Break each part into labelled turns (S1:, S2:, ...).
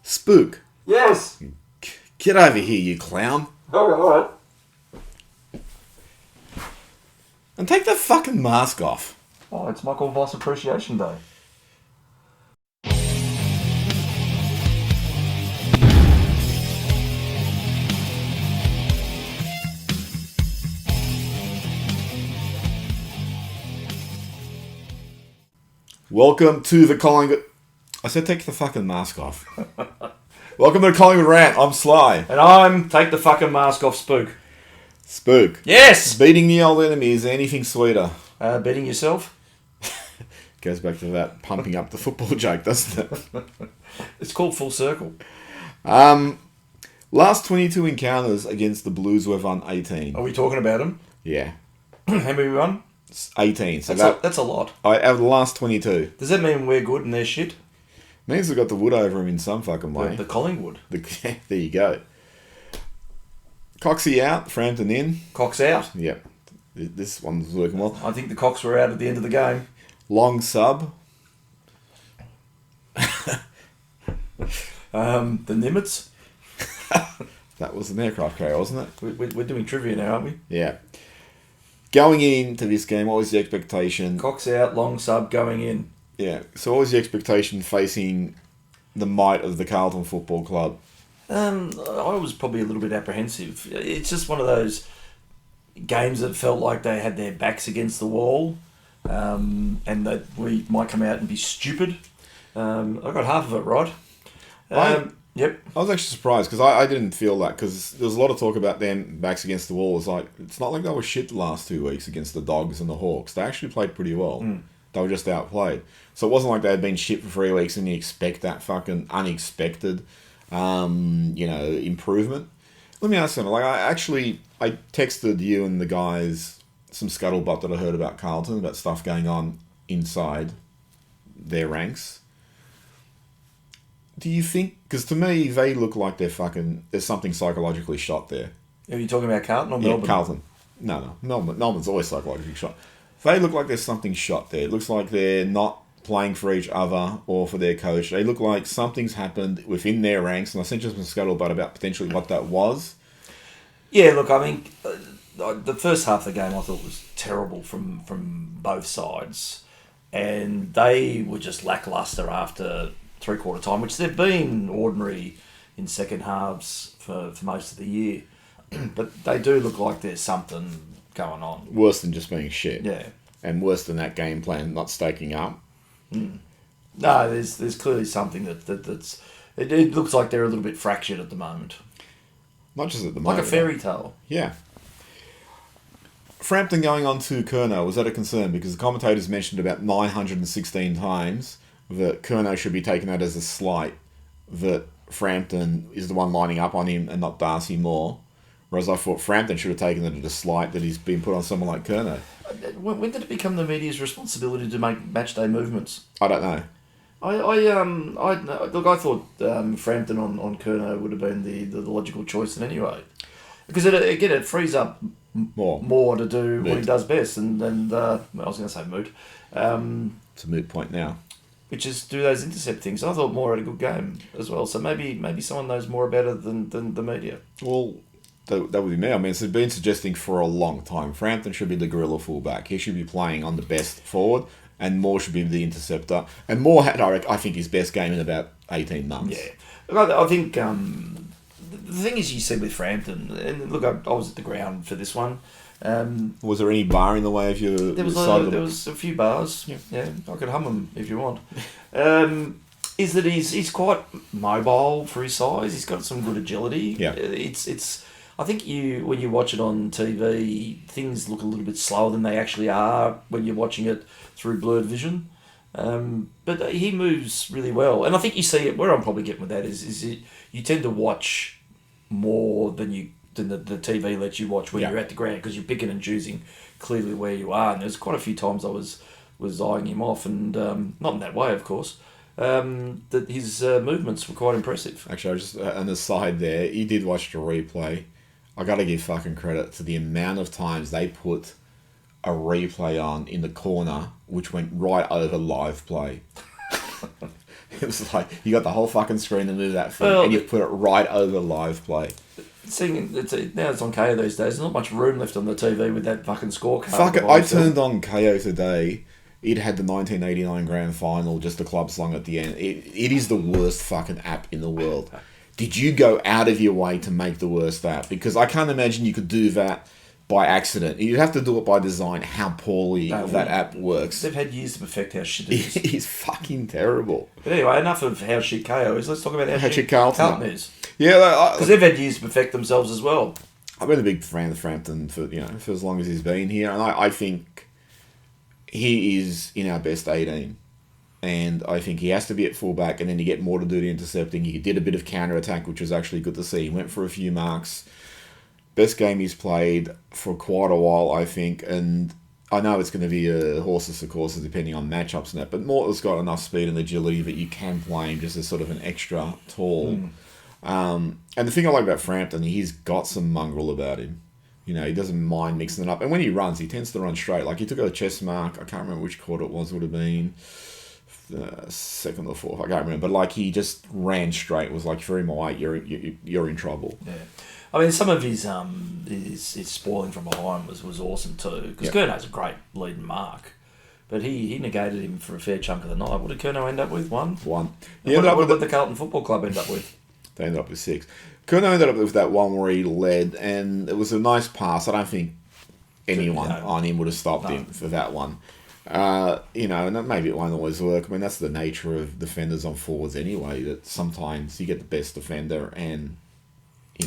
S1: Spook.
S2: Yes.
S1: Get over here, you clown.
S2: All right.
S1: And take that fucking mask off.
S2: Oh, it's Michael Voss Appreciation Day.
S1: Welcome to the Collingwood... I said take the fucking mask off. Welcome to the Collingwood Rant. I'm Sly.
S2: And I'm Take the Fucking Mask Off Spook.
S1: Spook.
S2: Yes!
S1: Beating the old enemy is anything sweeter.
S2: Beating yourself?
S1: Goes back to that pumping up the football joke, doesn't it?
S2: It's called Full Circle.
S1: Last 22 encounters against the Blues, we've won 18.
S2: Are we talking about them?
S1: Yeah.
S2: How many we won?
S1: 18. So
S2: That's a lot.
S1: out of the last 22.
S2: Does that mean we're good and they're shit?
S1: Means we've got the wood over him in some fucking way.
S2: The Collingwood.
S1: There you go. Coxie out, Frampton in.
S2: Cox out.
S1: Yep. This one's working well.
S2: I think the Cox were out at the end of the game.
S1: Long sub.
S2: The Nimitz.
S1: That was an aircraft carrier, wasn't it?
S2: We're doing trivia now, aren't we?
S1: Yeah. Going into this game, what was the expectation?
S2: Cox out, long sub going in.
S1: Yeah. So what was the expectation facing the might of the Carlton Football Club?
S2: I was probably a little bit apprehensive. It's just one of those games that felt like they had their backs against the wall, and that we might come out and be stupid. I got half of it right. Yep.
S1: I was actually surprised because I didn't feel that, because there was a lot of talk about them backs against the wall. It's not like they were shit the last 2 weeks against the Dogs and the Hawks. They actually played pretty well. They were just outplayed. So it wasn't like they had been shit for 3 weeks and you expect that fucking unexpected, improvement. Let me ask you, I texted you and the guys some scuttlebutt that I heard about Carlton, about stuff going on inside their ranks. Do you think... Because to me, they look like there's something psychologically shot there.
S2: Are you talking about Carlton or Melbourne?
S1: Yeah, Carlton. No. Melbourne's always psychologically shot. They look like there's something shot there. It looks like they're not playing for each other or for their coach. They look like something's happened within their ranks, and I sent you some scuttlebutt about potentially what that was.
S2: Yeah, look, I mean, the first half of the game I thought was terrible from both sides, and they were just lacklustre after three-quarter time, which they've been ordinary in second halves for most of the year. But they do look like there's something going on.
S1: Worse than just being shit.
S2: Yeah.
S1: And worse than that game plan not staking up.
S2: No, there's clearly something that's... It looks like they're a little bit fractured at the moment.
S1: Not just at the moment.
S2: Like a fairy tale.
S1: Yeah. Frampton going on to Curnow, was that a concern? Because the commentators mentioned about 916 times that Curnow should be taken out as a slight, that Frampton is the one lining up on him and not Darcy Moore. Whereas I thought Frampton should have taken it as a slight that he's been put on someone like Curnow.
S2: When did it become the media's responsibility to make match day movements?
S1: I don't know.
S2: I thought Frampton on Curnow would have been the logical choice in any way, because it frees up more to do what he does best, and I was going to say moot.
S1: It's a moot point now.
S2: Which is do those intercept things. I thought Moore had a good game as well, so maybe someone knows more about it than the media.
S1: Well, that would be me. I mean, it's been suggesting for a long time. Frampton should be the guerrilla fullback. He should be playing on the best forward, and Moore should be the interceptor. And Moore had, I think, his best game in about 18 months.
S2: Yeah. Look, I think the thing is, you see with Frampton, and look, I was at the ground for this one.
S1: Was there any bar in the way of your...
S2: There was a few bars. Yeah, I could hum them if you want. Is that he's quite mobile for his size. He's got some good agility.
S1: Yeah.
S2: It's. I think when you watch it on TV, things look a little bit slower than they actually are when you're watching it through blurred vision. But he moves really well, and I think you see it. Where I'm probably getting with that is you tend to watch more than the TV lets you watch when you're at the ground, because you're picking and choosing clearly where you are. And there's quite a few times I was eyeing him off, and not in that way, of course. That his movements were quite impressive.
S1: Actually, I just on the side there, you did watch the replay. I got to give fucking credit to the amount of times they put a replay on in the corner, which went right over live play. It was like, you got the whole fucking screen to move that thing,
S2: Well,
S1: and you put it right over live play.
S2: Seeing now it's on KO these days. There's not much room left on the TV with that fucking scorecard.
S1: Fuck it, I turned on KO today. It had the 1989 grand final, just the club song at the end. It is the worst fucking app in the world. Did you go out of your way to make the worst app? Because I can't imagine you could do that by accident. You'd have to do it by design, how poorly that app works.
S2: They've had years to perfect how shit it is.
S1: It is fucking terrible.
S2: But anyway, enough of how shit KO is. Let's talk about how shit Carlton is.
S1: Yeah,
S2: because they've had years to perfect themselves as well.
S1: I've been a big fan of Frampton for as long as he's been here, and I think he is in our best 18. And I think he has to be at fullback, and then you get more to do the intercepting. He did a bit of counter-attack, which was actually good to see. He went for a few marks. Best game he's played for quite a while, I think. And I know it's going to be a horses for courses depending on matchups and that, but Morton's got enough speed and agility that you can play him just as sort of an extra tall. And the thing I like about Frampton, he's got some mongrel about him. He doesn't mind mixing it up. And when he runs, he tends to run straight. Like, he took a chest mark. I can't remember which quarter it was. It would have been second or fourth. I can't remember. But, he just ran straight. It was like, if you're in my way, you're in trouble.
S2: Yeah. I mean, some of his spoiling from behind was awesome too. Because Curnow's a great leading mark. But he negated him for a fair chunk of the night. What did Curnow end up with? One?
S1: What
S2: did the Carlton Football Club end up with?
S1: They ended up with 6. Curnow ended up with that one where he led, and it was a nice pass. I don't think anyone on him would have stopped him for that one. And maybe it won't always work. I mean, that's the nature of defenders on forwards anyway, that sometimes you get the best defender and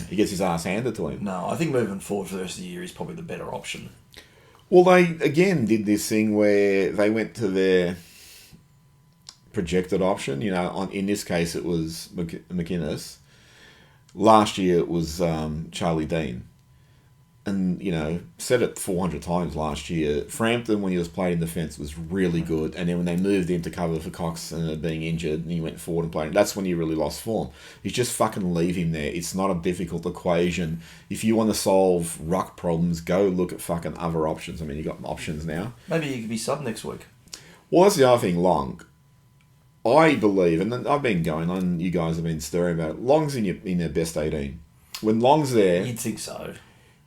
S1: he gets his ass handed to him.
S2: No, I think moving forward for the rest of the year is probably the better option.
S1: Well, they, again, did this thing where they went to their projected option. In this case, it was McInnes. Last year, it was Charlie Dean. And, said it 400 times last year. Frampton, when he was playing in defence, was really good. And then when they moved him to cover for Cox and being injured, and he went forward and played, that's when he really lost form. You just fucking leave him there. It's not a difficult equation. If you want to solve ruck problems, go look at fucking other options. I mean, you got options now.
S2: Maybe you could be sub next week.
S1: Well, that's the other thing, Long. I believe, and I've been going on, you guys have been stirring about it, Long's in their best 18. When Long's there...
S2: You'd think so.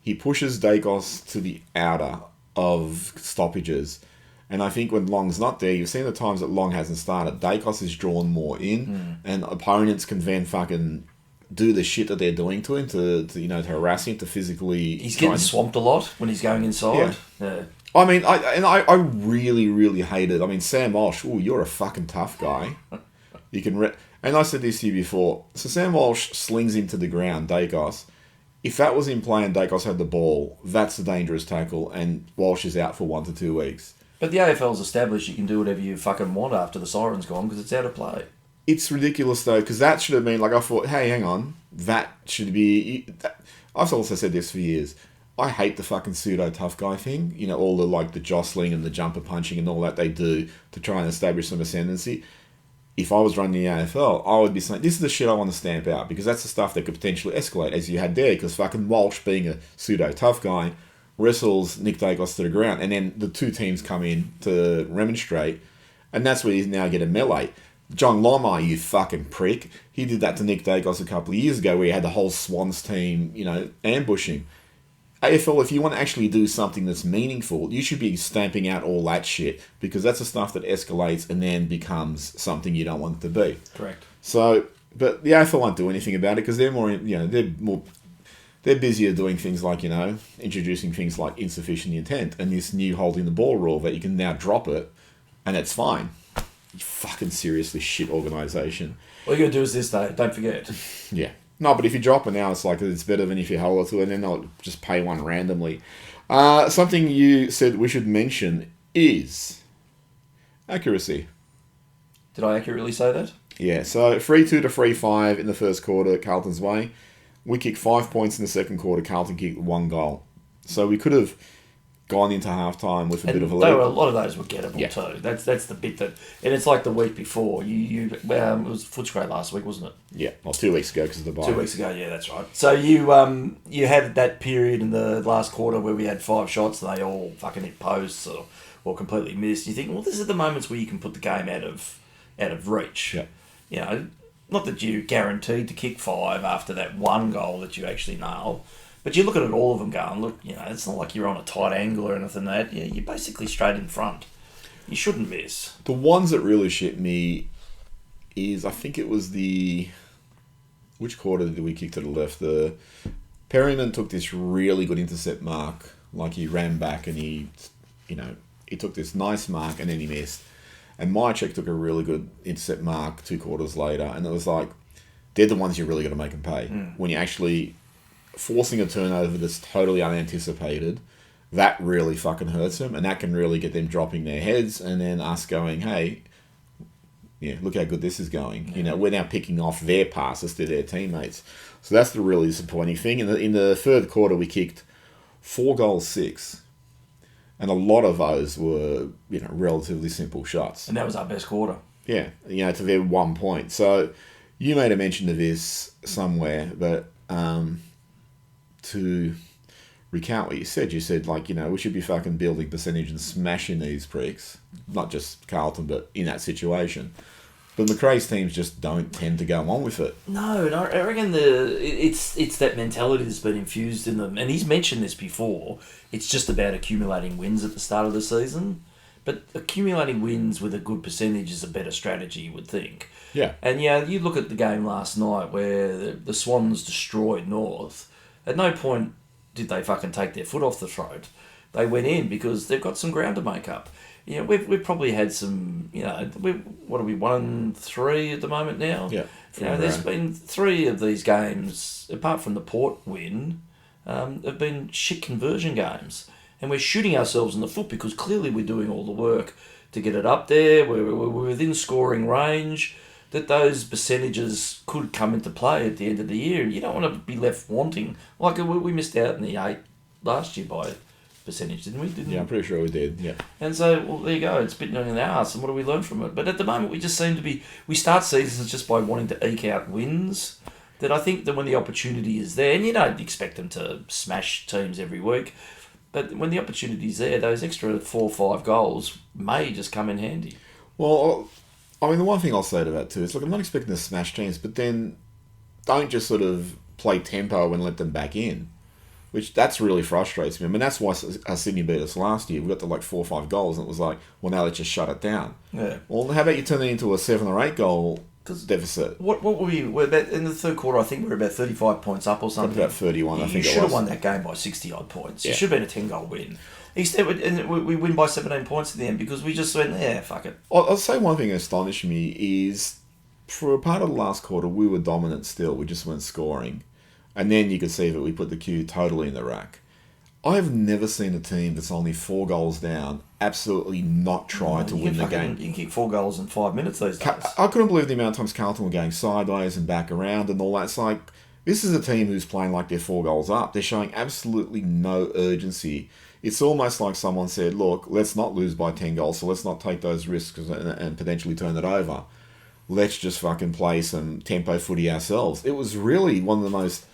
S1: He pushes Daicos to the outer of stoppages. And I think when Long's not there, you've seen the times that Long hasn't started. Daicos is drawn more in, and opponents can then fucking do the shit that they're doing to him to harass him, to physically...
S2: He's getting swamped a lot when he's going inside. Yeah.
S1: I mean, I really, really hate it. I mean, Sam Walsh, you're a fucking tough guy. You can... and I said this to you before. So Sam Walsh slings him to the ground, Daicos. If that was in play and Daicos had the ball, that's a dangerous tackle, and Walsh is out for 1 to 2 weeks.
S2: But the AFL's established you can do whatever you fucking want after the siren's gone because it's out of play.
S1: It's ridiculous, though, because that should have been, I thought, hey, hang on, that should be... I've also said this for years. I hate the fucking pseudo-tough guy thing. All the jostling and the jumper punching and all that they do to try and establish some ascendancy. If I was running the AFL, I would be saying, this is the shit I want to stamp out, because that's the stuff that could potentially escalate, as you had there, because fucking Walsh, being a pseudo-tough guy, wrestles Nick Daicos to the ground, and then the two teams come in to remonstrate, and that's where you now get a melee. John Lomar, you fucking prick, he did that to Nick Daicos a couple of years ago, where he had the whole Swans team, ambush him. AFL, if you want to actually do something that's meaningful, you should be stamping out all that shit, because that's the stuff that escalates and then becomes something you don't want it to be.
S2: Correct.
S1: So, but the AFL won't do anything about it because they're they're busier doing things like, introducing things like insufficient intent and this new holding the ball rule that you can now drop it and it's fine. You fucking seriously shit organisation.
S2: All you got to do is this, though. Don't forget.
S1: Yeah. No, but if you drop it now, it's better than if you hold it to it, and then they'll just pay one randomly. Something you said we should mention is accuracy.
S2: Did I accurately say that?
S1: Yeah, so 3-2 to 3-5 in the first quarter, Carlton's way. We kicked 5 points in the second quarter, Carlton kicked 1 goal. So we could have gone into halftime with a bit of a lead.
S2: A lot of those were gettable too. That's the bit that... And it's like the week before. It was Footscray last week, wasn't it?
S1: Yeah, 2 weeks ago because of the bye.
S2: 2 weeks ago, yeah, that's right. So you had that period in the last quarter where we had 5 shots and they all fucking hit posts or completely missed. You think, well, this is the moments where you can put the game out of reach.
S1: Yeah.
S2: not that you're guaranteed to kick 5 after that one goal that you actually nail, but you look at all of them going, look, it's not like you're on a tight angle or anything like that. You're basically straight in front. You shouldn't miss.
S1: The ones that really shit me is, I think it was which quarter did we kick to the left? The Perryman took this really good intercept mark, like he ran back and he took this nice mark and then he missed. And Mychek took a really good intercept mark 2 quarters later, and it was like, they're the ones you're really got to make them pay. When you're actually forcing a turnover that's totally unanticipated, that really fucking hurts them, and that can really get them dropping their heads, and then us going, hey, look how good this is going.
S2: Yeah.
S1: We're now picking off their passes to their teammates. So that's the really disappointing thing. In the third quarter, we kicked 4 goals, 6. And a lot of those were, relatively simple shots.
S2: And that was our best quarter.
S1: Yeah, to their 1 point. So you made a mention of this somewhere, but to recount what you said, we should be fucking building percentage and smashing these pricks. Not just Carlton, but in that situation. But McCreary's teams just don't tend to go on with it.
S2: No, and I reckon it's that mentality that's been infused in them. And he's mentioned this before. It's just about accumulating wins at the start of the season. But accumulating wins with a good percentage is a better strategy, you would think.
S1: Yeah.
S2: And you look at the game last night where the Swans destroyed North. At no point did they fucking take their foot off the throat. They went in because they've got some ground to make up. We've probably had some, what are we, 1-3 at the moment now?
S1: Yeah.
S2: There's been 3 of these games, apart from the Port win, have been shit conversion games. And we're shooting ourselves in the foot because clearly we're doing all the work to get it up there. We're within scoring range, that those percentages could come into play at the end of the year. You don't want to be left wanting. Like we missed out in the 8 last year by percentage, didn't we?
S1: Yeah, I'm pretty sure we did, yeah.
S2: And so, well, there you go. It's bitten in the arse, and what do we learn from it? But at the moment, we just seem to be... We start seasons just by wanting to eke out wins, that I think that when the opportunity is there, and you don't expect them to smash teams every week, but when the opportunity is there, those extra 4 or 5 goals may just come in handy.
S1: Well, I mean, the one thing I'll say to that too is, look, I'm not expecting to smash teams, but then don't just sort of play tempo and let them back in. That's really frustrates me. I mean, that's why Sydney beat us last year. We got to 4 or 5 goals, and it was like, well, now let's just shut it down.
S2: Yeah.
S1: Well, how about you turn it into a 7 or 8 goal deficit?
S2: What were we? We're about, in the third quarter, I think we were about 35 points up or something.
S1: About 31, I think it was.
S2: You should have won that game by 60-odd points.
S1: Yeah.
S2: It should have been a 10-goal win. Instead, we win by 17 points at the end because we just went, fuck it.
S1: I'll say one thing that astonished me is, for a part of the last quarter, we were dominant still. We just weren't scoring. And then you could see that we put the queue totally in the rack. I've never seen a team that's only 4 goals down absolutely not try to win the game.
S2: You can kick 4 goals in 5 minutes these days.
S1: I couldn't believe the amount of times Carlton were going sideways and back around and all that. It's like, this is a team who's playing like they're 4 goals up. They're showing absolutely no urgency. It's almost like someone said, look, let's not lose by 10 goals, so let's not take those risks and potentially turn it over. Let's just fucking play some tempo footy ourselves. It was really one of the most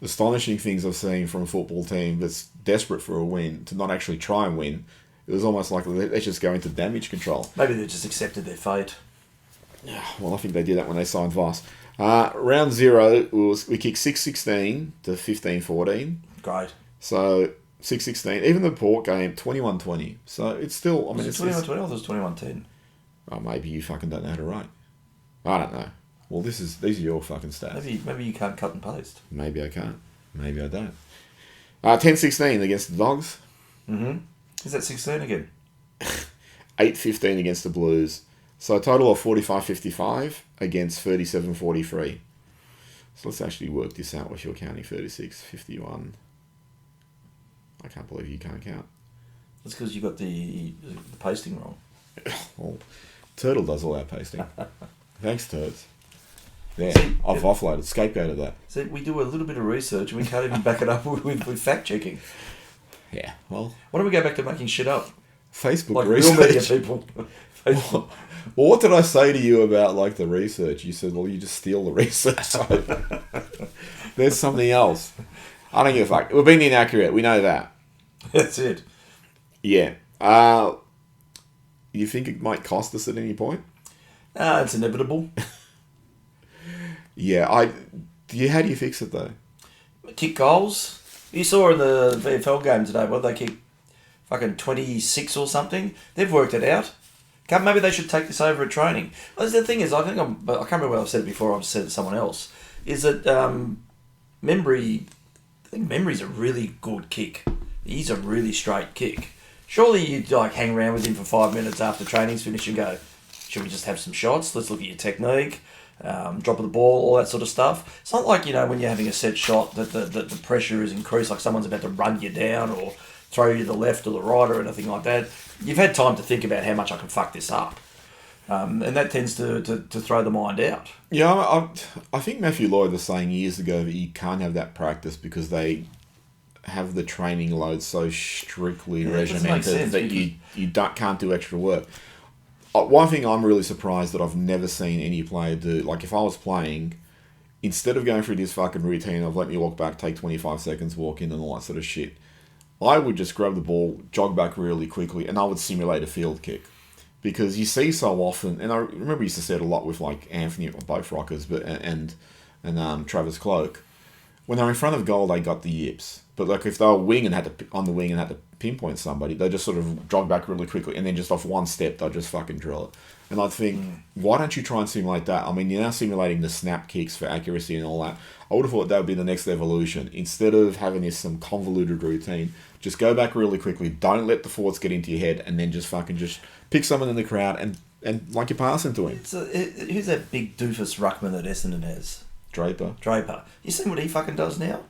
S1: astonishing things I've seen from a football team that's desperate for a win to not actually try and win. It was almost like let's just go into damage control.
S2: Maybe they just accepted their fate.
S1: Yeah, well, I think they did that when they signed Voss. Round 0, we kicked 6-16 to 15-14.
S2: Great.
S1: So 6-16. Even the Port game, 21-20. So it's still... I mean,
S2: was it 21-20 or was it 21-10?
S1: Oh, maybe you fucking don't know how to write. I don't know. Well, these are your fucking stats.
S2: Maybe you can't cut and paste.
S1: Maybe I can't. Maybe I don't. 10-16 against the Dogs.
S2: Mm-hmm. Is that 16 again?
S1: 8-15 against the Blues. So a total of 45-55 against 37-43. So let's actually work this out if you're counting 36-51. I can't believe you can't count.
S2: That's because you got the pasting wrong.
S1: Well, Turtle does all our pasting. Thanks, Turds. Yeah,
S2: See,
S1: I've offloaded, scapegoated that.
S2: So we do a little bit of research and we can't even back it up with fact-checking.
S1: Yeah, well...
S2: Why don't we go back to making shit up?
S1: Facebook
S2: like
S1: research.
S2: Real media people.
S1: Well, what did I say to you about the research? You said, well, you just steal the research. So there's something else. I don't give a fuck. We're being inaccurate. We know that.
S2: That's it.
S1: Yeah. You think it might cost us at any point?
S2: It's inevitable.
S1: Yeah, how do you fix it though?
S2: Kick goals. You saw in the VFL game today, what they kick fucking 26 or something. They've worked it out. Maybe they should take this over at training. Well, the thing is, I can't remember whether I've said it before. I've said it to someone else. Is that Membry? I think Membry's a really good kick. He's a really straight kick. Surely you'd like hang around with him for 5 minutes after training's finished and go, should we just have some shots? Let's look at your technique, drop of the ball, all that sort of stuff. It's not like, when you're having a set shot that the pressure is increased, like someone's about to run you down or throw you to the left or the right or anything like that. You've had time to think about how much I can fuck this up. And that tends to throw the mind out.
S1: Yeah, I think Matthew Lloyd was saying years ago that you can't have that practice because they have the training load so strictly regimented that you can't do extra work. One thing I'm really surprised that I've never seen any player do, like if I was playing, instead of going through this fucking routine of let me walk back, take 25 seconds, walk in and all that sort of shit, I would just grab the ball, jog back really quickly, and I would simulate a field kick. Because you see so often, and I remember I used to see it a lot with like Anthony, both Rockers, and Travis Cloak. When they're in front of goal, they got the yips. But like if they were on the wing and had to pinpoint somebody, they just sort of jog back really quickly, and then just off one step, they'll just fucking drill it. And I think, why don't you try and simulate that? I mean, you're now simulating the snap kicks for accuracy and all that. I would have thought that would be the next evolution. Instead of having some convoluted routine, just go back really quickly. Don't let the thoughts get into your head, and then just pick someone in the crowd and like you pass into him.
S2: Who's that big doofus ruckman that Essendon has?
S1: Draper.
S2: You seen what he fucking does now?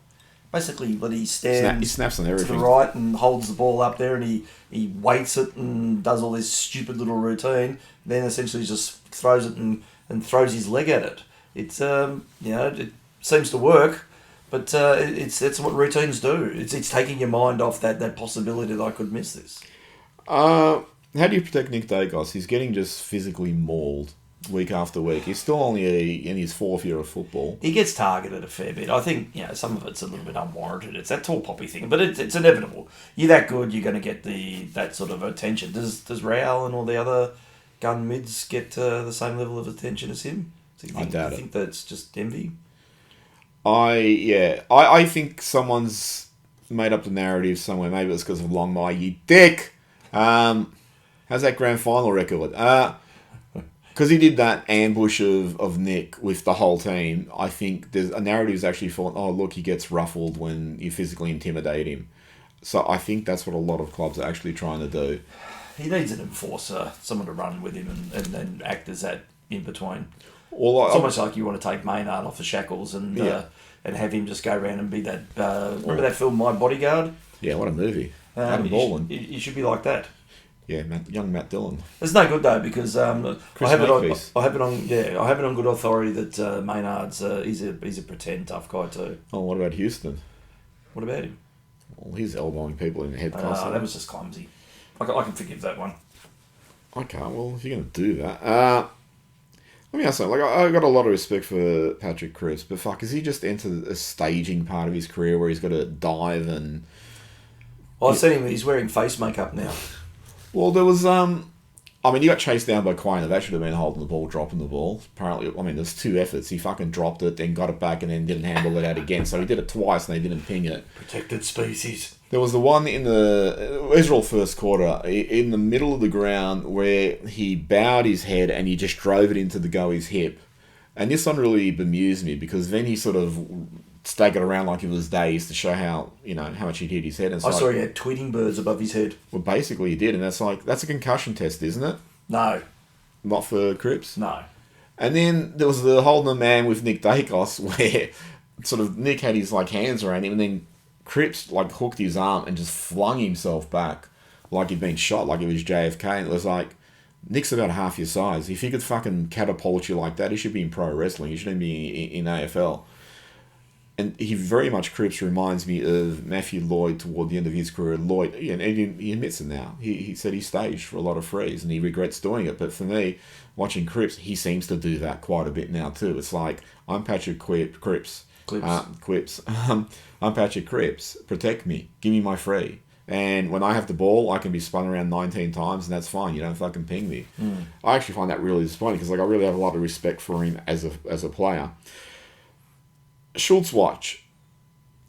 S2: Basically, when he stands
S1: he snaps on everything
S2: to the right and holds the ball up there, and he weights it and does all this stupid little routine. Then essentially just throws it and throws his leg at it. It's it seems to work, but it's what routines do. It's taking your mind off that possibility that I could miss this.
S1: How do you protect Nick Daicos? He's getting just physically mauled week after week. He's still only in his fourth year of football.
S2: He gets targeted a fair bit. I think some of it's a little bit unwarranted. It's that tall poppy thing, but it's inevitable. You're that good, you're going to get that sort of attention. Does Raoul and all the other gun mids get the same level of attention as him?
S1: I doubt it.
S2: I think that's just envy.
S1: I think someone's made up the narrative somewhere. Maybe it's because of Longmire, you dick. How's that grand final record? Because he did that ambush of Nick with the whole team, I think there's a narrative's actually thought, oh, look, he gets ruffled when you physically intimidate him. So I think that's what a lot of clubs are actually trying to do.
S2: He needs an enforcer, someone to run with him and act as that in between.
S1: Well,
S2: it's almost like you want to take Maynard off the shackles and have him just go around and be that... remember that film, My Bodyguard?
S1: Yeah, what a movie. Adam Baldwin.
S2: You should be like that.
S1: Yeah, young Matt Dillon.
S2: It's no good though because I have it on good authority that Maynard's he's a pretend tough guy too.
S1: Oh, what about Houston?
S2: What about him?
S1: Well, he's elbowing people in the head constantly.
S2: That was just clumsy. I can forgive that one.
S1: I can't. Well, if you're going to do that, let me ask something. Like I got a lot of respect for Patrick Cripps, but fuck, is he just entered a staging part of his career where he's got to dive and?
S2: Well, I've seen him. He's wearing face makeup now.
S1: Well, there was, he got chased down by Quainer. That should have been holding the ball, dropping the ball. Apparently, there's two efforts. He fucking dropped it, then got it back, and then didn't handle it out again. So he did it twice, and they didn't ping it.
S2: Protected species.
S1: There was the one in the Israel first quarter, in the middle of the ground, where he bowed his head and he just drove it into the goalie's hip. And this one really bemused me, because then he sort of staggered around like it was days to show how much he'd hit his head. And
S2: I saw he had tweeting birds above his head.
S1: Well, basically he did, and that's a concussion test, isn't it?
S2: No.
S1: Not for Cripps?
S2: No.
S1: And then there was the holding a man with Nick Daicos, where sort of Nick had his hands around him, and then Cripps hooked his arm and just flung himself back like he'd been shot, like it was JFK. And it was like, Nick's about half your size. If he could fucking catapult you like that, he should be in pro wrestling. He shouldn't be in AFL. And he very much, Cripps reminds me of Matthew Lloyd toward the end of his career. Lloyd, and he admits it now. He said he staged for a lot of frees and he regrets doing it. But for me, watching Cripps, he seems to do that quite a bit now too. It's like, I'm Patrick Cripps. Quips. I'm Patrick Cripps. Protect me. Give me my free. And when I have the ball, I can be spun around 19 times, and that's fine. You don't fucking ping me. I actually find that really disappointing because I really have a lot of respect for him as a player. Schultz watch.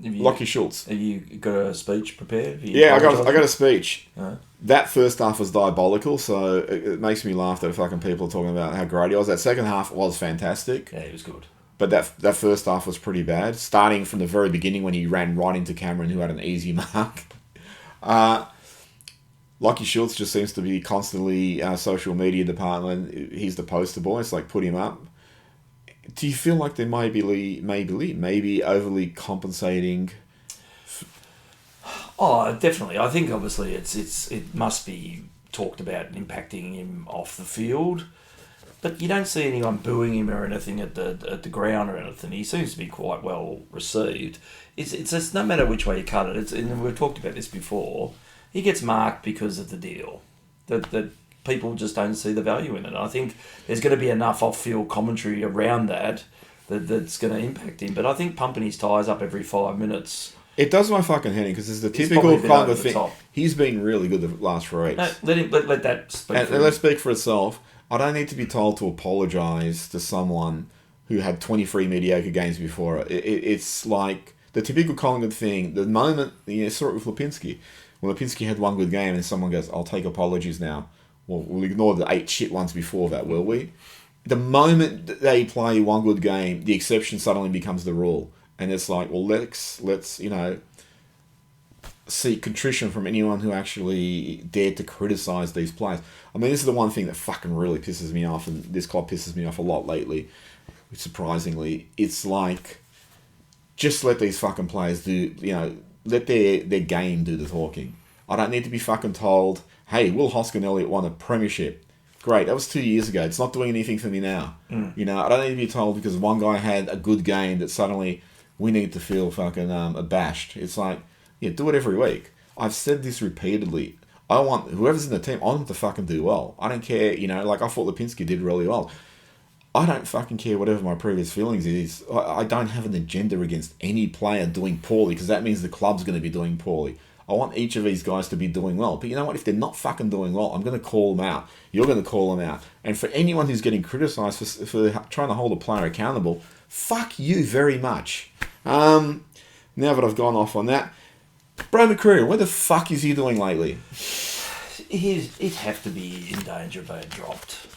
S1: Lockie Schultz.
S2: Have you got a speech prepared?
S1: Yeah, I got a speech.
S2: Uh-huh.
S1: That first half was diabolical, so it makes me laugh that fucking people are talking about how great he was. That second half was fantastic.
S2: Yeah, he was good.
S1: But that first half was pretty bad. Starting from the very beginning when he ran right into Cameron, who had an easy mark. Lockie Schultz just seems to be constantly social media department. He's the poster boy. It's like, put him up. Do you feel like they maybe overly compensating?
S2: Oh, definitely. I think obviously it must be talked about impacting him off the field, but you don't see anyone booing him or anything at the ground or anything. He seems to be quite well received. It's no matter which way you cut it. And we've talked about this before. He gets marked because of the deal. That people just don't see the value in it. I think there's going to be enough off-field commentary around that's going to impact him. But I think pumping his tyres up every 5 minutes...
S1: It does my fucking head in, because it's the typical kind of thing. He's been really good the last 4 weeks.
S2: No, let that speak for him.
S1: And let's speak for itself. I don't need to be told to apologise to someone who had 23 mediocre games before it. It's like the typical Collingwood thing. The moment, you saw it with Lipinski. When Lipinski had one good game and someone goes, I'll take apologies now. Well, we'll ignore the 8 shit ones before that, will we? The moment that they play one good game, the exception suddenly becomes the rule. And it's like, well, let's seek contrition from anyone who actually dared to criticise these players. I mean, this is the one thing that fucking really pisses me off, and this club pisses me off a lot lately, surprisingly. It's like, just let these fucking players do, let their game do the talking. I don't need to be fucking told, hey, Will Hoskin-Elliott won a premiership. Great, that was 2 years ago. It's not doing anything for me now. I don't need to be told because one guy had a good game that suddenly we need to feel fucking abashed. It's like, yeah, do it every week. I've said this repeatedly. I want whoever's in the team, I want them to fucking do well. I don't care, like I thought Lipinski did really well. I don't fucking care whatever my previous feelings is. I don't have an agenda against any player doing poorly, because that means the club's going to be doing poorly. I want each of these guys to be doing well. But you know what? If they're not fucking doing well, I'm going to call them out. You're going to call them out. And for anyone who's getting criticised for trying to hold a player accountable, fuck you very much. Now that I've gone off on that, Bro McCreary, what the fuck is he doing lately?
S2: He'd have to be in danger of being dropped.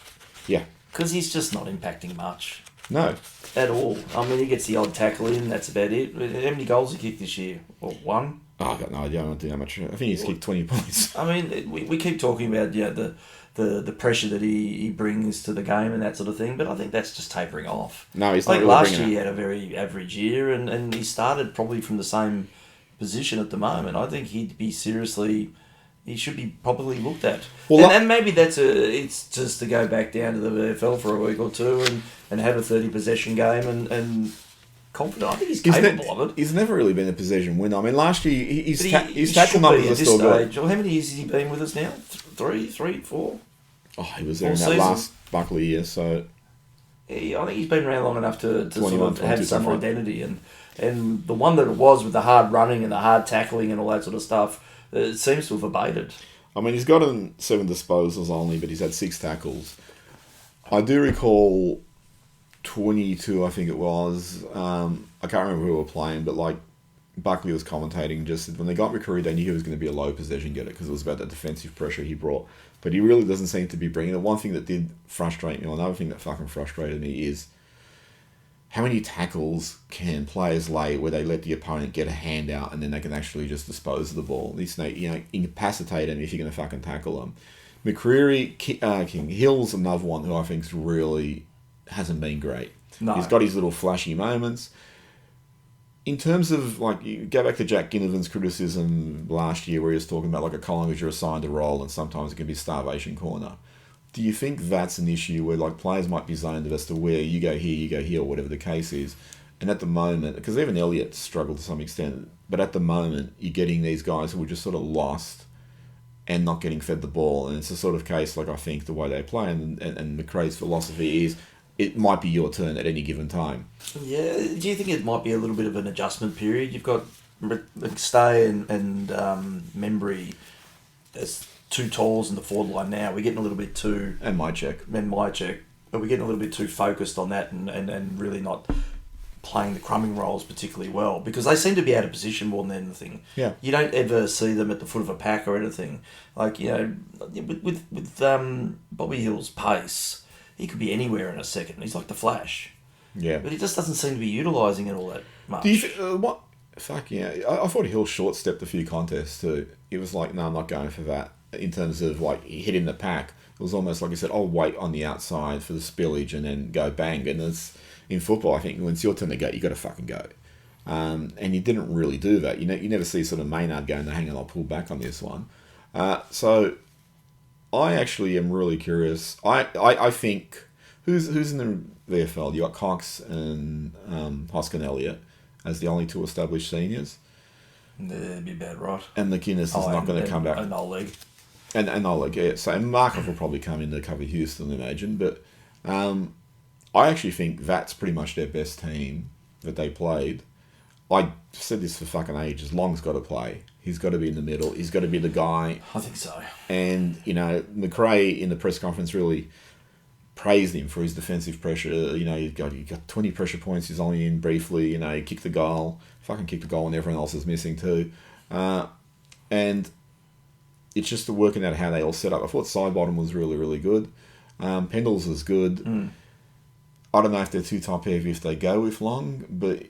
S1: Yeah.
S2: Because he's just not impacting much.
S1: No.
S2: At all. I mean, he gets the odd tackle in, that's about it. How many goals he kicked this year? Well, 1?
S1: Oh, I've got no idea. I don't do that much. I think he's kicked 20 points.
S2: I mean, we keep talking about the pressure that he brings to the game and that sort of thing, but I think that's just tapering off.
S1: No, he's not really
S2: last
S1: bringing
S2: year
S1: it.
S2: He had a very average year, and he started probably from the same position at the moment. I think he should be probably looked at. Well, and maybe it's just to go back down to the AFL for a week or two and have a 30 possession game and confident. I think he's capable of it.
S1: He's never really been a possession winner. I mean, last year his tackle numbers are still good.
S2: Well, how many years has he been with us now? 3, 4?
S1: Oh, he was there in that last Buckley year, so...
S2: I think he's been around long enough to sort of have some identity. And the one that it was with the hard running and the hard tackling and all that sort of stuff, it seems to have abated.
S1: I mean, he's gotten 7 disposals only, but he's had 6 tackles. I do recall 22, I think it was. I can't remember who we were playing, but like Buckley was commentating. Just when they got McCreary, they knew he was going to be a low possession getter because it was about that defensive pressure he brought. But he really doesn't seem to be bringing it. One thing that did frustrate me, or another thing that fucking frustrated me, is how many tackles can players lay where they let the opponent get a hand out and then they can actually just dispose of the ball? At least, incapacitate them if you're going to fucking tackle them. McCreary, King Hill's another one who I think's really hasn't been great.
S2: No.
S1: He's got his little flashy moments. In terms of, you go back to Jack Ginnivan's criticism last year where he was talking about, a Collingwood, you're assigned a role and sometimes it can be starvation corner. Do you think that's an issue where, players might be zoned as to where you go here, or whatever the case is? And at the moment, because even Elliott struggled to some extent, but at the moment, you're getting these guys who are just sort of lost and not getting fed the ball. And it's the sort of case, I think, the way they play, and McRae's philosophy is, it might be your turn at any given time. Yeah.
S2: Do you think it might be a little bit of an adjustment period? You've got McStay and Membry as 2 talls in the forward line now. We're getting a little bit too...
S1: And Mychek.
S2: But we're getting a little bit too focused on that and really not playing the crumbing roles particularly well, because they seem to be out of position more than anything.
S1: Yeah.
S2: You don't ever see them at the foot of a pack or anything. Like, with Bobby Hill's pace, he could be anywhere in a second. He's like the Flash.
S1: Yeah.
S2: But he just doesn't seem to be utilising it all that much.
S1: Do you what? Fuck yeah! I thought Hill short stepped a few contests too. He was like, "No, I'm not going for that." In terms of like hitting the pack, it was almost like he said, "I'll wait on the outside for the spillage and then go bang." And it's in football, I think when it's your turn to go, you got to fucking go. And you didn't really do that. You never see sort of Maynard going, "Hang on, I'll pull back on this one." So I actually am really curious. I think who's in the VFL? You got Cox and Hoskin Elliott as the only two established seniors.
S2: That'd be about right.
S1: And McInnes is not going to come back.
S2: And Oleg.
S1: And Oleg, yeah. So and Markov will probably come in to cover Houston, I imagine. But I actually think that's pretty much their best team that they played. I said this for fucking ages. Long's got to play. He's got to be in the middle. He's got to be the guy.
S2: I think so.
S1: And, McCreary in the press conference really praised him for his defensive pressure. He got 20 pressure points. He's only in briefly. He kicked the goal. Fucking kicked the goal and everyone else is missing too. And it's just working out how they all set up. I thought Sidebottom was really, really good. Pendles was good. I don't know if they're too top heavy if they go with Long, but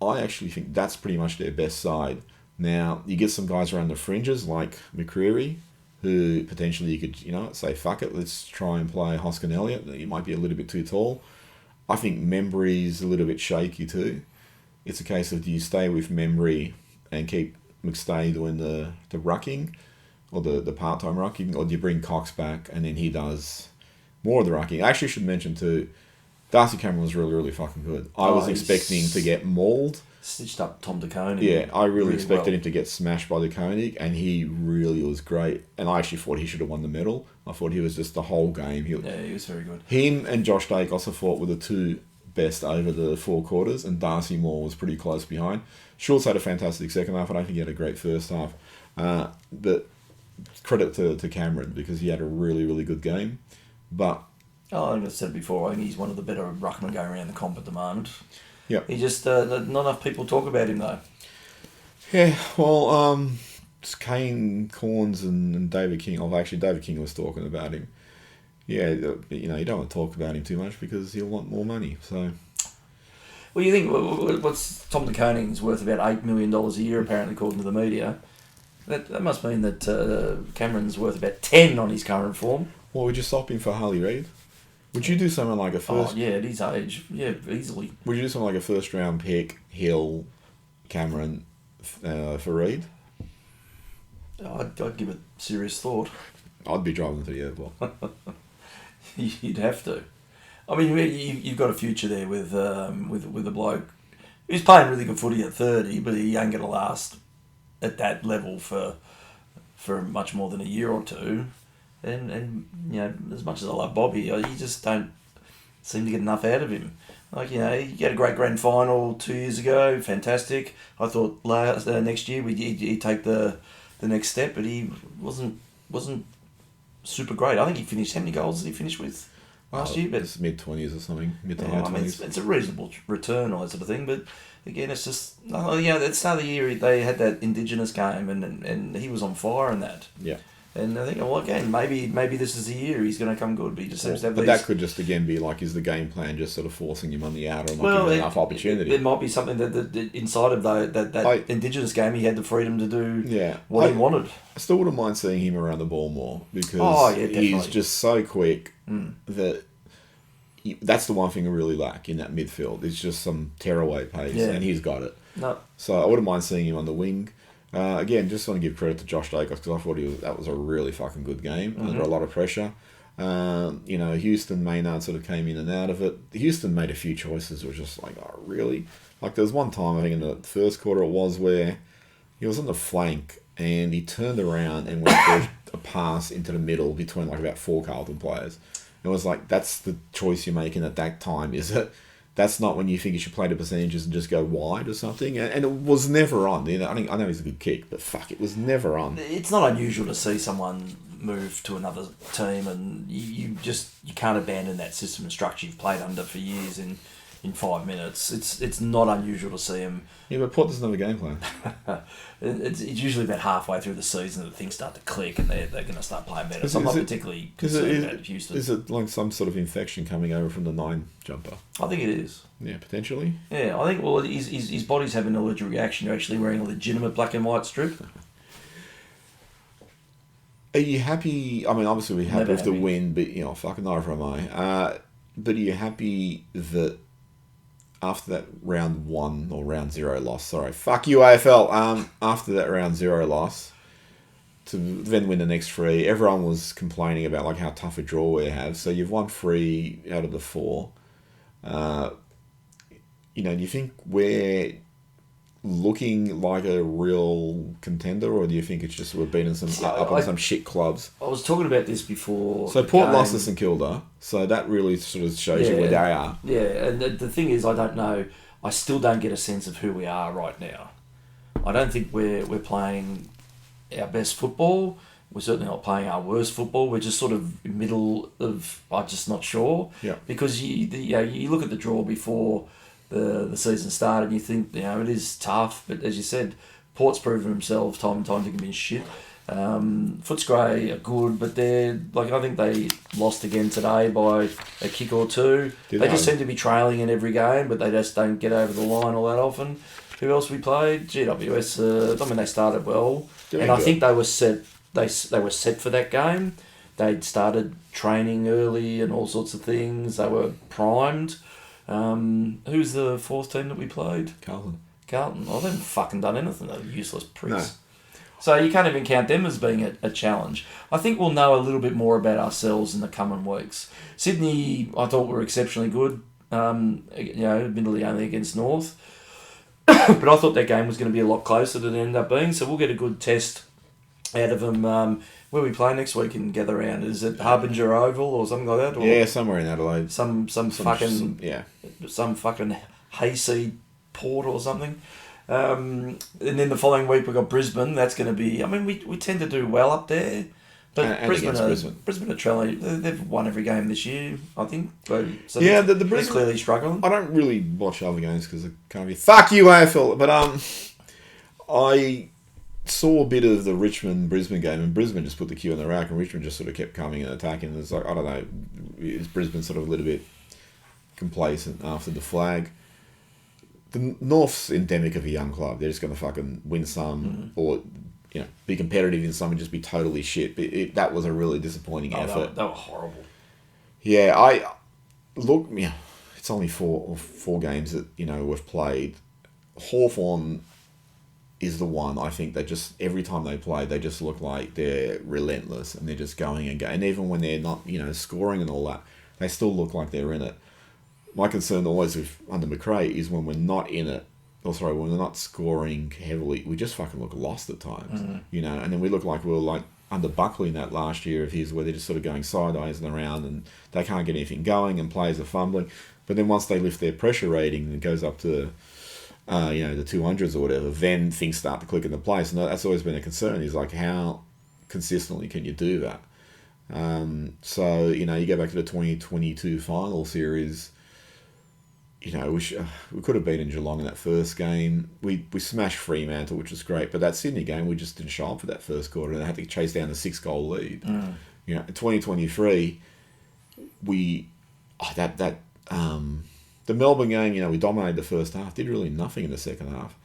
S1: I actually think that's pretty much their best side. Now, you get some guys around the fringes like McCreary, who potentially you could, say, fuck it, let's try and play Hoskin Elliott. He might be a little bit too tall. I think Membry's a little bit shaky too. It's a case of do you stay with Membry and keep McStay doing the rucking or the part-time rucking, or do you bring Cox back and then he does more of the rucking? I actually should mention too, Darcy Cameron was really, really fucking good. I was expecting to get mauled.
S2: Stitched up Tom de Koning.
S1: Yeah, I really expected him to get smashed by de Koning, and he really was great. And I actually thought he should have won the medal. I thought he was just the whole game.
S2: He was very good.
S1: Him and Josh Daicos, I thought, were the two best over the four quarters, and Darcy Moore was pretty close behind. Schultz had a fantastic second half. I don't think he had a great first half. But credit to Cameron, because he had a really, really good game. But
S2: I said before, I think he's one of the better ruckmen going around the comp at the moment.
S1: Yeah.
S2: He just, not enough people talk about him though.
S1: Yeah, well, it's Kane Corns and David King. Oh, actually, David King was talking about him. Yeah, but, you don't want to talk about him too much because he'll want more money. So,
S2: well, you think what's Tom de Koning's worth about $8 million a year, apparently, according to the media. That must mean that Cameron's worth about 10 on his current form.
S1: Well, would you swap him for Harley Reid? Would you do something like a first...
S2: Oh, yeah, at his age. Yeah, easily.
S1: Would you do something like a first-round pick, Hill, Cameron, for Reid?
S2: I'd give it serious thought.
S1: I'd be driving them to the airport.
S2: You'd have to. I mean, you've got a future there with a bloke who's playing really good footy at 30, but he ain't going to last at that level for much more than a year or two. And as much as I love Bobby, you just don't seem to get enough out of him. Like, he had a great grand final 2 years ago, fantastic. I thought next year he'd take the next step, but he wasn't super great. I think he finished, how many goals did he finish with last year? But
S1: it's mid-20s or something, mid to high 20s.
S2: I mean, it's a reasonable return, all that sort of thing, but again, it's just, at the start of the year, they had that Indigenous game, and he was on fire in that.
S1: Yeah.
S2: And I think, well, again, maybe this is the year he's going to come good, but he just seems to have
S1: But that could just, again, be like, is the game plan just sort of forcing him on the outer and not giving him enough opportunity?
S2: There might be something that inside of that Indigenous game, he had the freedom to do what he wanted.
S1: I still wouldn't mind seeing him around the ball more, because he's just so quick that that's the one thing I really lack in that midfield. It's just some tearaway pace, and he's got it.
S2: No.
S1: So I wouldn't mind seeing him on the wing. Again, just want to give credit to Josh Daicos, because I thought that was a really fucking good game under a lot of pressure. Houston, Maynard sort of came in and out of it. Houston made a few choices which was just like, oh, really? Like, there was one time, I think in the first quarter it was, where he was on the flank and he turned around and went for a pass into the middle between like about 4 Carlton players. It was like, that's the choice you're making at that time, is it? That's not when you think you should play the percentages and just go wide or something. And it was never on. I know he's a good kick, but fuck, it was never on.
S2: It's not unusual to see someone move to another team, and you can't abandon that system and structure you've played under for years, and in 5 minutes. It's not unusual to see them.
S1: Yeah, but Port doesn't have a game plan.
S2: It's usually about halfway through the season that things start to click and they're going to start playing better. So I'm not particularly concerned about Houston.
S1: Is it like some sort of infection coming over from the 9 jumper?
S2: I think it is.
S1: Yeah, potentially.
S2: Yeah, I think, well, his body's having an allergic reaction to actually wearing a legitimate black and white strip.
S1: Are you happy? I mean, obviously we're happy with the win, but, fucking neither am I. But are you happy that after that round 1 or round 0 loss, sorry, fuck you AFL, after that round 0 loss, to then win the next 3, everyone was complaining about like how tough a draw we have. So you've won 3 out of the 4. Do you think we're looking like a real contender, or do you think it's just we're beating some shit clubs?
S2: I was talking about this before.
S1: So Port lost to St Kilda, so that really sort of shows you where they are.
S2: Yeah, and the thing is, I don't know. I still don't get a sense of who we are right now. I don't think we're playing our best football. We're certainly not playing our worst football. We're just sort of middle of. I'm just not sure.
S1: Yeah.
S2: Because you look at the draw before the season started, and you think it is tough, but as you said, Port's proven themselves time and time to be shit. Footscray are good, but I think they lost again today by a kick or 2. They just seem to be trailing in every game, but they just don't get over the line all that often. Who else we played? GWS. They started well, and I think they were set. They were set for that game. They'd started training early and all sorts of things. They were primed. Who's the 4th team that we played?
S1: Carlton.
S2: Oh, they haven't fucking done anything. They're useless pricks.
S1: No.
S2: So you can't even count them as being a challenge. I think we'll know a little bit more about ourselves in the coming weeks. Sydney, I thought were exceptionally good. Admittedly only against North. But I thought that game was going to be a lot closer than it ended up being. So we'll get a good test out of them. Where we play next week in Gather Round? Is it Harbinger Oval or something like that? Or
S1: yeah, somewhere in Adelaide.
S2: Some fucking hayseed port or something. And then the following week we've got Brisbane. That's going to be. I mean, we tend to do well up there, but
S1: and
S2: Brisbane are trailing. They've won every game this year, I think. So
S1: the
S2: Brisbane clearly struggling.
S1: I don't really watch other games because I can't be. Fuck you AFL, but I saw a bit of the Richmond-Brisbane game, and Brisbane just put the queue in the rack, and Richmond just sort of kept coming and attacking. It's like, I don't know, is Brisbane sort of a little bit complacent after the flag? The North's endemic of a young club. They're just going to fucking win some, or be competitive in some and just be totally shit. But that was a really disappointing effort.
S2: They were horrible.
S1: Yeah, it's only four games that we've played. Hawthorn is the one, I think, that just every time they play, they just look like they're relentless and they're just going and going. And even when they're not, scoring and all that, they still look like they're in it. My concern always under McCreary is when we're not in it, when we're not scoring heavily, we just fucking look lost at times, and then we look like we were like under Buckley in that last year of his, where they're just sort of going sideways and around and they can't get anything going and players are fumbling. But then once they lift their pressure rating and it goes up to the 200s or whatever, then things start to click into place. And that's always been a concern, is like, how consistently can you do that? So, you go back to the 2022 final series, we could have beaten Geelong in that first game. We smashed Fremantle, which was great, but that Sydney game, we just didn't show up for that first quarter and they had to chase down the 6-goal lead. In 2023, the Melbourne game, we dominated the first half, did really nothing in the second half.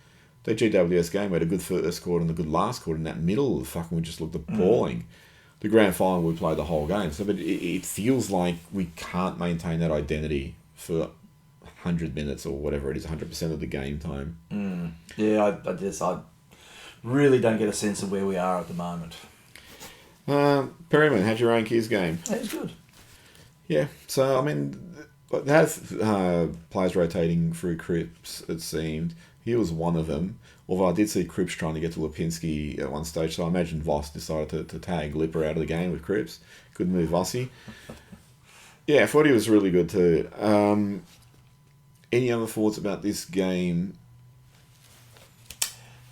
S1: The GWS game, we had a good first quarter and a good last quarter. In that middle, we just looked appalling. The grand final, we played the whole game. So, but it feels like we can't maintain that identity for 100 minutes or whatever it is, 100% of the game time.
S2: Yeah, I really don't get a sense of where we are at the moment.
S1: Perryman, how'd you rank his game?
S2: That was good.
S1: Yeah, so, I mean, they have players rotating through Cripps, it seemed. He was one of them. Although I did see Cripps trying to get to Lipinski at one stage, so I imagine Voss decided to tag Lipper out of the game with Cripps. Good move, Vossi. Yeah, I thought he was really good too. Any other thoughts about this game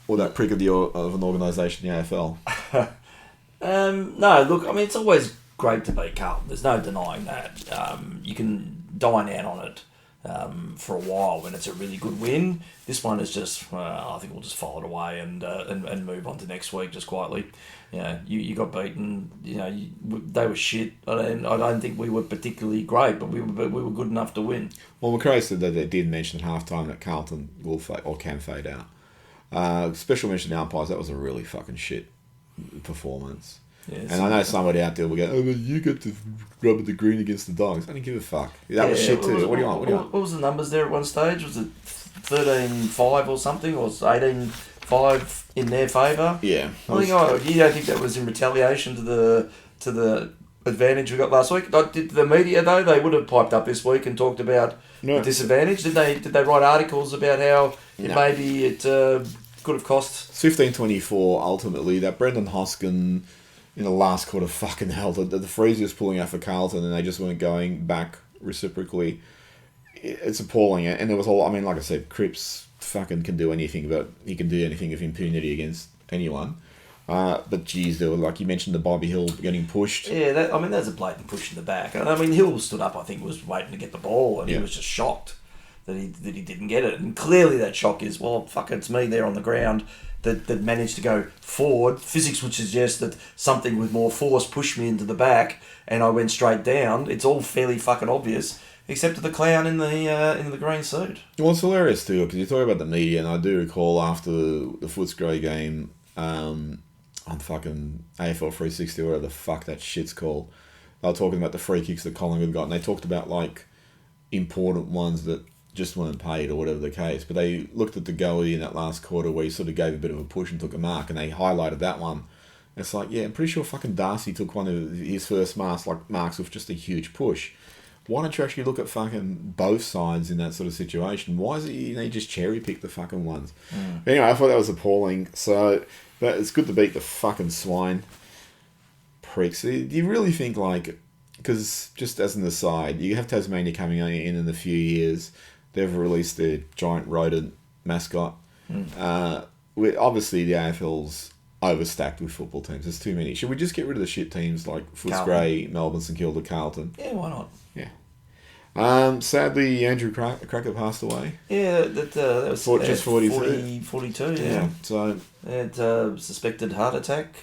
S1: or that prick of an organisation, the AFL?
S2: No, look, I mean, it's always great to beat Carlton. There's no denying that. You can dine out on it. for a while when it's a really good win. This one is just, I think we'll just file it away and move on to next week just quietly. You got beaten. They were shit. I don't think we were particularly great, but we were good enough to win.
S1: Well, McCreary said that they did mention at halftime that Carlton will fade or can fade out. Special mention to umpires. That was a really fucking shit performance. Yeah, and I know somebody out there will go, "Oh, but you got to rub the green against the Dogs." I don't give a fuck. That was shit too. What do you want?
S2: What was the numbers there at one stage? Was it 13-5 or something, or 18-5 in their favour?
S1: Yeah.
S2: You don't think that was in retaliation to the advantage we got last week? Did the media though? They would have piped up this week and talked about the disadvantage. Did they write articles about how maybe it could have cost?
S1: 15-24 ultimately. That Brendan Hoskin in the last quarter, fucking hell, the freeze was pulling out for Carlton and they just weren't going back reciprocally. It's appalling. And there was like I said, Cripps fucking can do anything, but he can do anything with impunity against anyone. But geez, there were, like you mentioned, the Bobby Hill getting pushed.
S2: Yeah, that's a blatant push in the back. Hill stood up, I think, was waiting to get the ball, and he was just shocked that he didn't get it. And clearly that shock is, well, fuck, it's me there on the ground that managed to go forward. Physics would suggest that something with more force pushed me into the back, and I went straight down. It's all fairly fucking obvious, except to the clown in the green suit.
S1: Well, it's hilarious too, because you talk about the media, and I do recall after the Footscray game on fucking AFL 360, or whatever the fuck that shit's called, they were talking about the free kicks that Collingwood got, and they talked about like important ones that just weren't paid or whatever the case, but they looked at the goalie in that last quarter where he sort of gave a bit of a push and took a mark, and they highlighted that one. It's like, yeah, I'm pretty sure fucking Darcy took one of his first marks with just a huge push. Why don't you actually look at fucking both sides in that sort of situation? Why is it you just cherry pick the fucking ones? Anyway, I thought that was appalling. So, but it's good to beat the fucking swine pricks. Do you really think, like, because just as an aside, you have Tasmania coming in a few years. They've released their giant rodent mascot. Obviously, the AFL's overstacked with football teams. There's too many. Should we just get rid of the shit teams like Footscray, Melbourne, St Kilda, Carlton?
S2: Yeah, why not?
S1: Yeah. Sadly, Andrew Cracker passed away.
S2: Yeah, that was
S1: just
S2: 42. Yeah.
S1: So
S2: had suspected heart attack,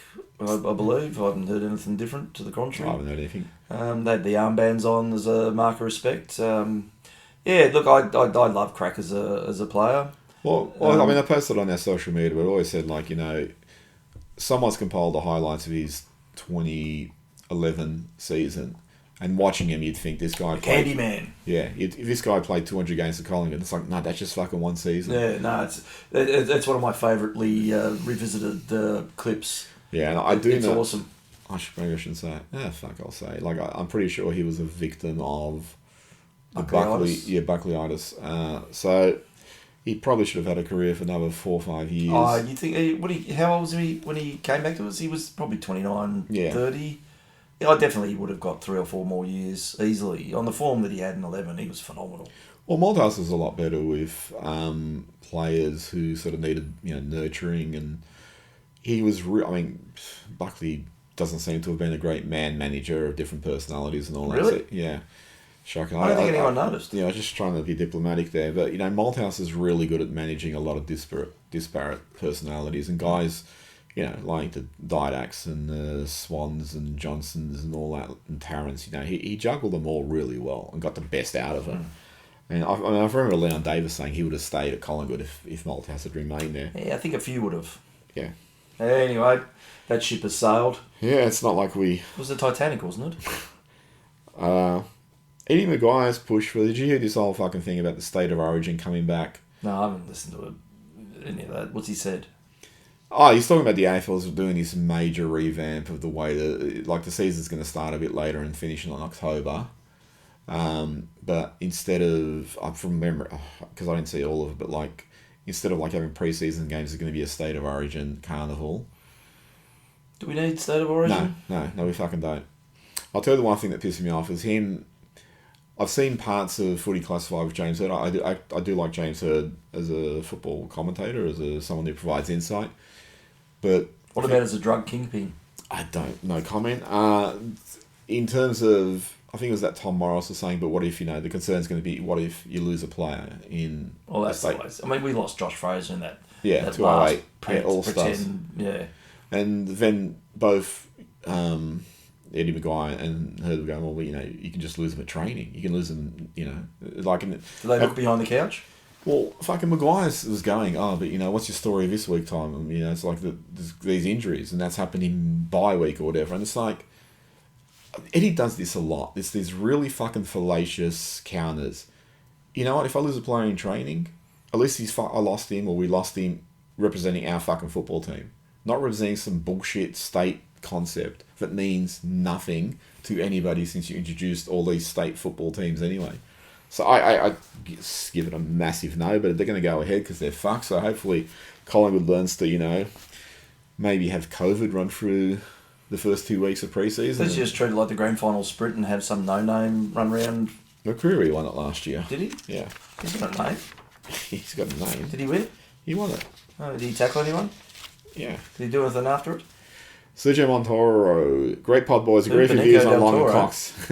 S2: I believe. I haven't heard anything different to the contrary.
S1: I haven't heard anything.
S2: They had the armbands on as a mark of respect. Yeah, look, I love Crack as a player.
S1: Well, I posted on our social media, but I always said, like, someone's compiled the highlights of his 2011 season, and watching him, you'd think this guy played...
S2: Candyman.
S1: Yeah, if this guy played 200 games for Collingwood, it's like, no, that's just fucking one season.
S2: Yeah, no, it's one of my favouritely revisited clips.
S1: Yeah, and
S2: it's awesome.
S1: Maybe I shouldn't say it. Yeah, fuck, I'll say it. Like, I'm pretty sure he was a victim of the Buckley'itis. So he probably should have had a career for another 4 or 5 years.
S2: Oh, you think? How old was he when he came back to us? He was probably 29, 30. Yeah, I definitely would have got 3 or 4 more years easily. On the form that he had in 11, he was phenomenal.
S1: Well, Malthouse is a lot better with players who sort of needed nurturing, and he was. Buckley doesn't seem to have been a great man manager of different personalities and all that.
S2: Really?
S1: So, yeah. Shocking.
S2: I don't think anyone noticed.
S1: I was just trying to be diplomatic there. But, Malthouse is really good at managing a lot of disparate personalities. And guys, like the Didacs and the Swans and Johnsons and all that, and Tarrants, he juggled them all really well and got the best out of them. And I remember Leon Davis saying he would have stayed at Collingwood if Malthouse had remained there.
S2: Yeah, I think a few would have.
S1: Yeah.
S2: Anyway, that ship has sailed.
S1: Yeah, it's not like we...
S2: It was the Titanic, wasn't
S1: it? Eddie Maguire's push for... Did you hear this whole fucking thing about the state of Origin coming back?
S2: No, I haven't listened to any of that. What's he said?
S1: Oh, he's talking about the AFL's doing this major revamp of the way that... Like, the season's going to start a bit later and finish in October. But instead of... From memory... Because I didn't see all of it, but, like... Instead of, like, having pre-season games, it's going to be a state of Origin carnival.
S2: Do we need state of Origin?
S1: No, we fucking don't. I'll tell you the one thing that pissed me off is him... I've seen parts of Footy Classified with James Hird. I do like James Hird as a football commentator, as someone who provides insight. But
S2: what about as a drug kingpin?
S1: I don't know. Comment. In terms of, I think it was that Tom Morris was saying, but what if, the concern's going to be, what if you lose a player in...
S2: Well, that's always... I mean, we lost Josh Fraser in that...
S1: Yeah,
S2: that
S1: 208. All-Stars.
S2: Yeah.
S1: And then both Eddie Maguire and Herd were going, well, you can just lose them at training. You can lose them, like...
S2: Do they look behind the couch?
S1: Well, fucking Maguire was going, but what's your story this week, time? And, it's like these injuries, and that's happening bye week or whatever. And it's like, Eddie does this a lot. It's these really fucking fallacious counters. You know what? If I lose a player in training, at least I lost him, or we lost him representing our fucking football team. Not representing some bullshit state concept that means nothing to anybody since you introduced all these state football teams anyway. So I give it a massive no, but they're going to go ahead because they're fucked. So hopefully Collingwood learns to, maybe have COVID run through the first 2 weeks of pre-season.
S2: Let's just treat it like the grand final sprint and have some no-name run round.
S1: McCreary won it last year.
S2: Did he?
S1: Yeah.
S2: He's got a name.
S1: He's got a name.
S2: Did he win?
S1: He won it.
S2: Oh, did he tackle anyone?
S1: Yeah.
S2: Did he do anything after it?
S1: Sergio Montoro. Great pod, boys. Agree with views on Long and Cox.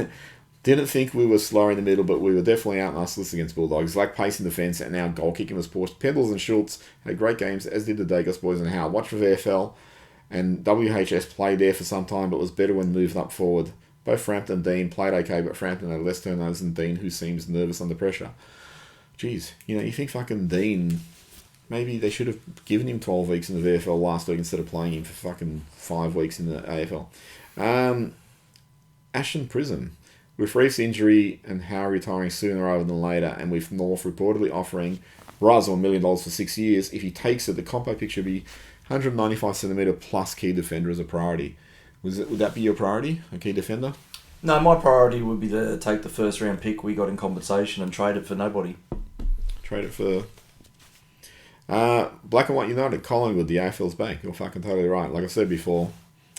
S1: Didn't think we were slower in the middle, but we were definitely out muscless against Bulldogs. Like pace in defence, and now goal kicking was poor. Pendles and Schultz had great games, as did the Daicos boys and Howard. Watch for VFL, and WHS played there for some time, but was better when moved up forward. Both Frampton and Dean played okay, but Frampton had less turnovers than Dean, who seems nervous under pressure. Jeez, you think fucking Dean... Maybe they should have given him 12 weeks in the VFL last week instead of playing him for fucking 5 weeks in the AFL. Ashton Prism. With Reef's injury and Howe retiring sooner rather than later, and with North reportedly offering Raz $1 million for 6 years, if he takes it, the compo pick should be 195cm plus key defender as a priority. Would that be your priority, a key defender?
S2: No, my priority would be to take the first round pick we got in compensation and trade it for nobody.
S1: Trade it for... Black and White United, Collingwood, the AFL's back. You're fucking totally right. Like I said before,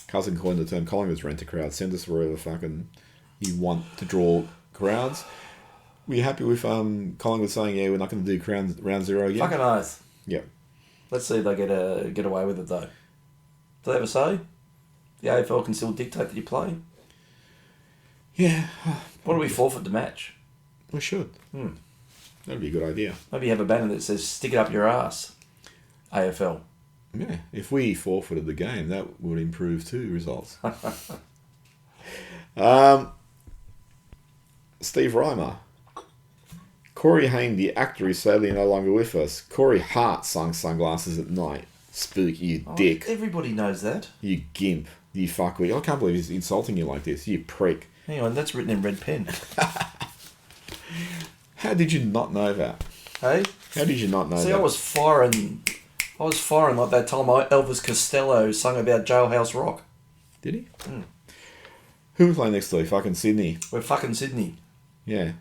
S1: Cousin coined the term Collingwood's rent a crowd. Send us wherever fucking you want to draw crowds. Were you happy with Collingwood saying, yeah, we're not going to do round zero again?
S2: Fucking oath.
S1: Yep.
S2: Let's see if they get away with it though. Do they ever say the AFL can still dictate that you play?
S1: Yeah.
S2: What do we forfeit the match?
S1: We should. That'd be a good idea.
S2: Maybe have a banner that says, stick it up your ass, AFL.
S1: Yeah, if we forfeited the game, that would improve too, results. Steve Reimer. Corey Haim, the actor, is sadly no longer with us. Corey Hart sung Sunglasses at Night. Spook, you dick.
S2: Everybody knows that.
S1: You gimp. You fuckwit. I can't believe he's insulting you like this. You prick.
S2: Hang on, that's written in red pen.
S1: How did you not know that?
S2: Hey?
S1: How did you not know that?
S2: See, I was firing like that time Elvis Costello sung about Jailhouse Rock.
S1: Did he? Who we playing next to? Fucking Sydney.
S2: We're fucking Sydney.
S1: Yeah.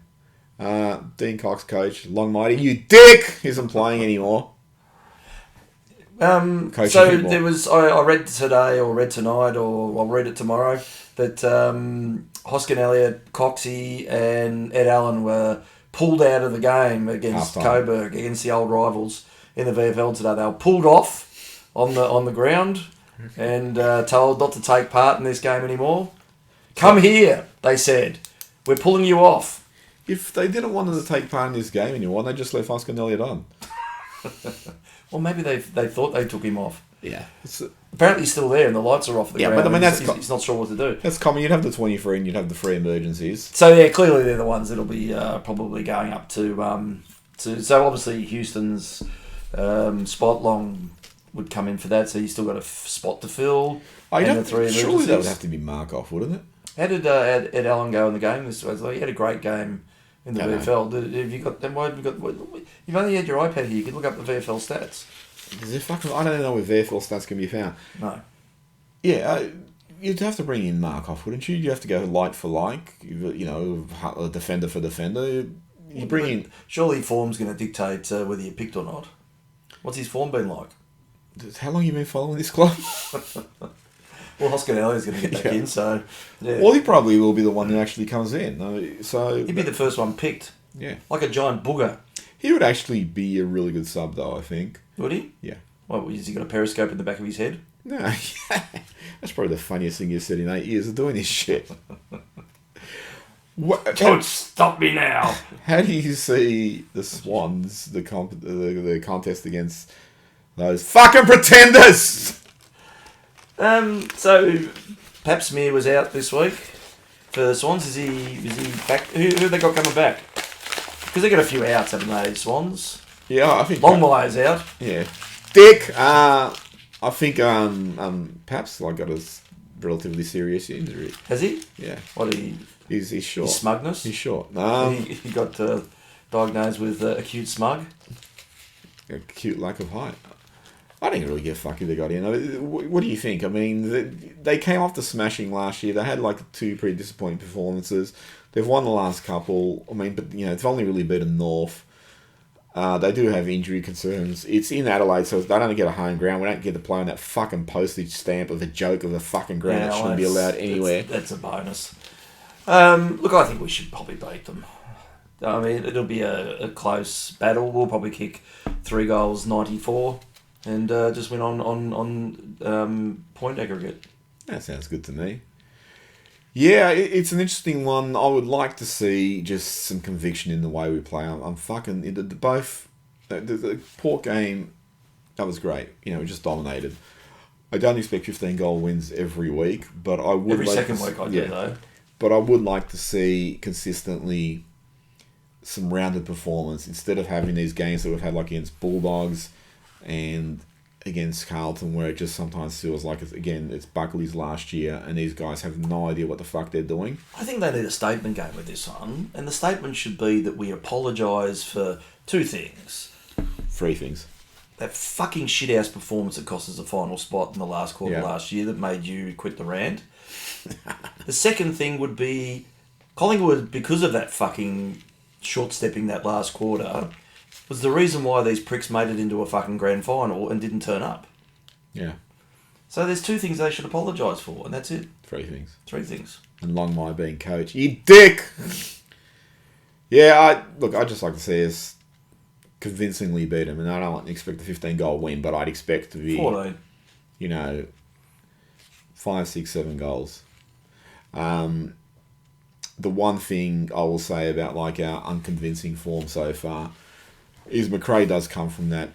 S1: Dean Cox, coach. Long mighty. You dick! Isn't playing anymore.
S2: So there was... I read today or read tonight or I'll read it tomorrow that Hoskin Elliott, Coxie and Ed Allen were pulled out of the game against Coburg, against the old rivals in the VFL today. They were pulled off on the ground and told not to take part in this game anymore. Come here, they said. We're pulling you off.
S1: If they didn't want to take part in this game anymore, they just left Hoskin Elliott on.
S2: Well, maybe they thought they took him off.
S1: Yeah.
S2: Apparently he's still there and the lights are off the ground.
S1: But I mean,
S2: he's not sure what to do.
S1: That's common. You'd have the 23 and you'd have the 3 emergencies.
S2: So yeah, clearly they're the ones that'll be probably going up to so obviously Houston's spot Long would come in for that, so he's still got a spot to fill.
S1: Surely that would have to be Markov, wouldn't it?
S2: How did Ed Allen go in the game this week? He had a great game in the VFL. Have you got them? You've only had your iPad here. You can look up the VFL stats.
S1: I don't know where VFL stats can be found.
S2: No.
S1: Yeah, you'd have to bring in Markov, wouldn't you? You have to go like for like, a defender for defender. You bring in...
S2: Surely form's going to dictate whether you're picked or not. What's his form been like?
S1: How long have you been following this club?
S2: Well, Hoskin Elliott's going to get back in, so... Yeah.
S1: Well, he probably will be the one who actually comes in. So
S2: he'd be the first one picked.
S1: Yeah.
S2: Like a giant booger.
S1: He would actually be a really good sub, though, I think.
S2: Would he?
S1: Yeah.
S2: What, has he got a periscope in the back of his head?
S1: No. That's probably the funniest thing you've said in 8 years of doing this shit.
S2: Don't stop me now.
S1: How do you see the Swans, the contest against those fucking pretenders?
S2: So, Pap Smear was out this week for the Swans. Is he back? Who have they got coming back? Because they got a few outs, haven't they, Swans?
S1: Yeah, I think
S2: Longmire's out.
S1: Yeah, Dick. I think Pap's got a relatively serious injury.
S2: Has he?
S1: Yeah.
S2: What he?
S1: He's short.
S2: His smugness.
S1: He's short.
S2: He got diagnosed with acute smug.
S1: Acute lack of height. I didn't really give a fuck who they got in. What do you think? I mean, they came off the smashing last year. They had 2 pretty disappointing performances. They've won the last couple. I mean, but they've only really beaten North. They do have injury concerns. It's in Adelaide, so they don't get a home ground. We don't get to play on that fucking postage stamp of a joke of a fucking ground that shouldn't be allowed anywhere.
S2: That's a bonus. Look, I think we should probably beat them. I mean, it'll be a close battle. We'll probably kick 3 goals, 94, and just win on point aggregate.
S1: That sounds good to me. Yeah, it's an interesting one. I would like to see just some conviction in the way we play. I'm fucking... The Port game, that was great. We just dominated. I don't expect 15-goal wins every week, but I would...
S2: Every second week I do, though.
S1: But I would like to see consistently some rounded performance instead of having these games that we've had against Bulldogs and against Carlton, where it just sometimes feels like it's Buckley's last year and these guys have no idea what the fuck they're doing.
S2: I think they need a statement game with this one, and the statement should be that we apologise for 2 things.
S1: 3 things.
S2: That fucking shithouse performance that cost us the final spot in the last quarter last year that made you quit the Rant. The second thing would be Collingwood, because of that fucking short-stepping that last quarter, was the reason why these pricks made it into a fucking grand final and didn't turn up.
S1: Yeah.
S2: So there's 2 things they should apologise for, and that's it.
S1: 3 things.
S2: 3 things.
S1: And Longmire being coach. You dick! Yeah, I'd just like to see us convincingly beat them, and I don't expect a 15-goal win, but I'd expect to be
S2: 14.
S1: 5, 6, 7 goals. The one thing I will say about our unconvincing form so far is McCreary does come from that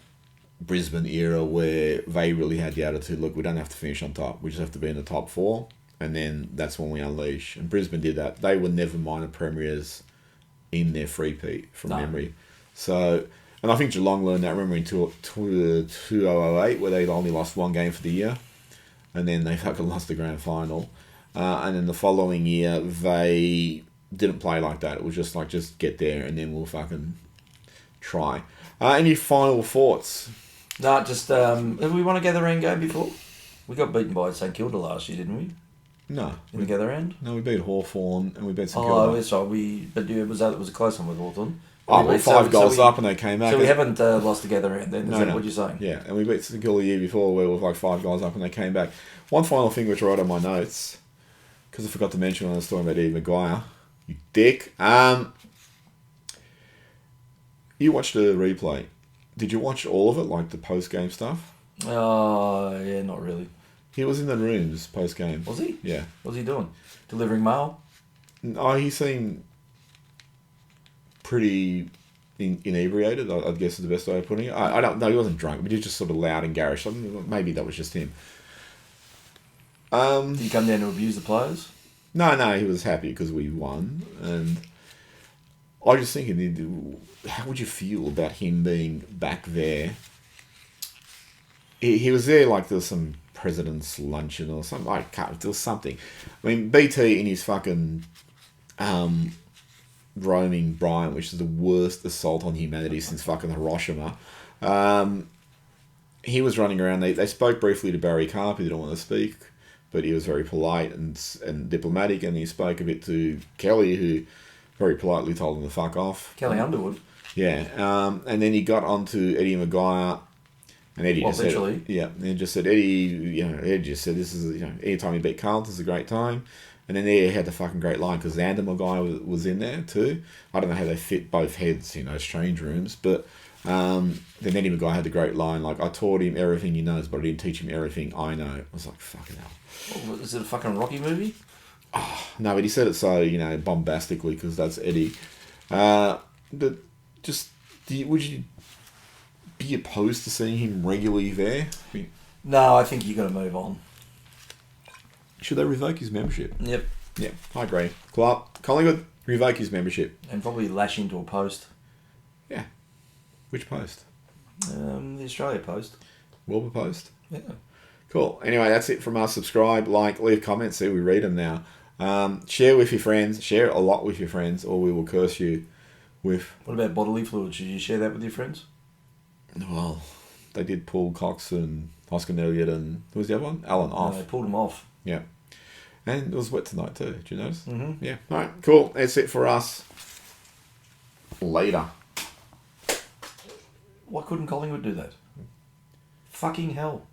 S1: Brisbane era where they really had the attitude, look, we don't have to finish on top, we just have to be in the top 4, and then that's when we unleash. And Brisbane did that. They were never minor premiers in their three-peat from memory. So, and I think Geelong learned that, remember, in 2008 where they only lost 1 game for the year, and then they fucking lost the grand final. And then the following year, they didn't play like that. It was just just get there and then we'll fucking try. Any final thoughts?
S2: No, just, have we won a gather round game before? We got beaten by St Kilda last year, didn't we?
S1: No.
S2: In the gather round?
S1: No, we beat Hawthorn and we beat St Kilda.
S2: Oh, that's right. But it was a close one with Hawthorn.
S1: Oh, well, 5 goals up and they came back.
S2: So we haven't lost the gather round then, is that what you're saying?
S1: Yeah, and we beat St Kilda the year before where we were 5 goals up and they came back. One final thing which I wrote on my notes, because I forgot to mention when I was talking about Eve Maguire. You dick. You watched the replay. Did you watch all of it, the post-game stuff?
S2: Yeah, not really.
S1: He was in the rooms post-game.
S2: Was he?
S1: Yeah.
S2: What was he doing? Delivering mail?
S1: Oh, he seemed pretty inebriated, I guess is the best way of putting it. I don't know, he wasn't drunk, but he was just sort of loud and garish. Maybe that was just him.
S2: Did he come down to abuse the players?
S1: No, he was happy because we won. And I was just thinking, how would you feel about him being back there? He was there there was some president's luncheon or something. There was something. I mean, BT in his fucking roaming Brian, which is the worst assault on humanity since fucking Hiroshima. He was running around. They spoke briefly to Barry Carp. He didn't want to speak, but he was very polite and diplomatic, and he spoke a bit to Kelly, who very politely told him to fuck off.
S2: Kelly Underwood.
S1: Yeah. And then he got on to Eddie Maguire, and Eddie just said, Eddie just said, this is, anytime you beat Carlton is a great time. And then he had the fucking great line, because Xander Maguire was in there too. I don't know how they fit both heads in those change rooms, but then Eddie Maguire had the great line, I taught him everything he knows, but I didn't teach him everything I know. I was like, fucking hell.
S2: Is it a fucking Rocky movie?
S1: No, but he said it so, bombastically because that's Eddie. But just, would you be opposed to seeing him regularly there?
S2: No, I think you got to move on.
S1: Should they revoke his membership?
S2: Yep.
S1: Yeah, I agree. Collingwood, revoke his membership.
S2: And probably lash into a post.
S1: Yeah. Which post?
S2: The Australia Post.
S1: Wilbur Post?
S2: Yeah.
S1: Cool. Anyway, that's it from us. Subscribe, like, leave comments. See, we read them now. Share with your friends. Share a lot with your friends, or we will curse you with...
S2: What about bodily fluids? Should you share that with your friends?
S1: Well, they did pull Cox and Oscar Elliott and... Who was the other one? Alan off.
S2: No, they pulled them off.
S1: Yeah. And it was wet tonight too. Did you notice?
S2: Mm-hmm.
S1: Yeah. All right, cool. That's it for us. Later.
S2: Why couldn't Collingwood do that? Fucking hell.